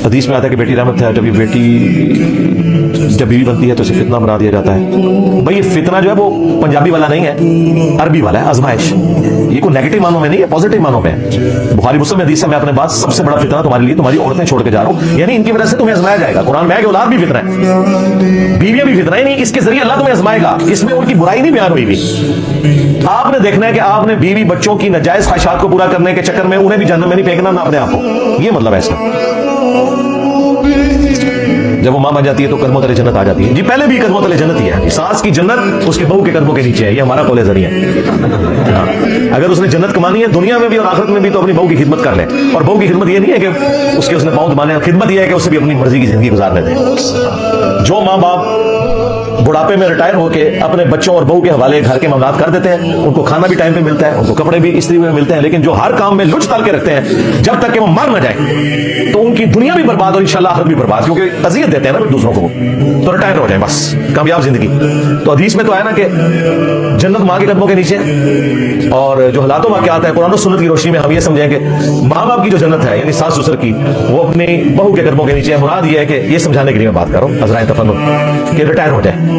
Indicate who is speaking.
Speaker 1: حدیث میں آتا ہے کہ بیٹی رحمت ہے، جب بیوی بنتی ہے تو اسے فتنہ بنا دیا جاتا ہے. بھائی یہ فتنہ جو ہے وہ پنجابی والا نہیں ہے، عربی والا ہے، آزمائش. یہ کوئی نیگیٹو معنوں میں نہیں ہے، پازیٹو معنوں میں ہے. بخاری مسلم میں حدیث میں اپنے بات سب سے بڑا فتنہ تمہارے لیے تمہاری عورتیں چھوڑ کے جا رہا ہوں، یعنی ان کی وجہ سے تمہیں آزمایا جائے گا. قرآن میں ہے کہ اولاد بھی فتنہ ہے، بیویاں بھی فتنہ ہے، نہیں اس کے ذریعے اللہ تمہیں آزمائے گا. اس میں ان کی برائی نہیں بیان ہوئی بھی. آپ نے دیکھنا ہے کہ آپ نے بیوی بچوں کی ناجائز خواہشات کو پورا کرنے کے چکر میں انہیں بھی جہنم میں نہیں پھینکنا، نہ اپنے آپ کو. یہ مطلب ہے اس کا. جب وہ ماں بن جاتی ہے تو قدموں تلے جنت آ جاتی ہے. جی پہلے بھی قدموں تلے جنت ہی ہے. ساس کی جنت اس کے بہو کے قدموں کے نیچے ہے. یہ ہمارا قول ذریعہ ہے. اگر اس نے جنت کمانی ہے دنیا میں بھی اور آخرت میں بھی تو اپنی بہو کی خدمت کر لے. اور بہو کی خدمت یہ نہیں ہے کہ اس نے پاؤں دبانے، خدمت یہ ہے کہ اسے بھی اپنی مرضی کی زندگی گزارنے دیں. جو ماں باپ بڑھاپے میں ریٹائر ہو کے اپنے بچوں اور بہو کے حوالے گھر کے معاملات کر دیتے ہیں، ان کو کھانا بھی ٹائم پہ ملتا ہے، ان کو کپڑے بھی استری میں ملتے ہیں، لیکن جو ہر کام میں لچ ڈال کے رکھتے ہیں جب تک کہ وہ مر نہ جائیں تو ان کی دنیا بھی برباد اور انشاءاللہ آخرت بھی برباد، کیونکہ اذیت دیتے ہیں نا دوسروں کو. تو ریٹائر ہو جائیں بس، کامیاب زندگی. تو حدیث میں تو ہے نا کہ جنت ماں کے قدموں کے نیچے. اور جو حالات و واقعات ہے قرآن و سنت کی روشنی میں ہم یہ سمجھیں کہ ماں باپ کی جو جنت ہے یعنی ساس سسر کی، وہ اپنی بہو کے قدموں کے نیچے ہے. مراد یہ ہے کہ یہ سمجھانے کے لیے میں بات کر رہا ہوں عذرائے تفنن کہ ریٹائر ہو جائے.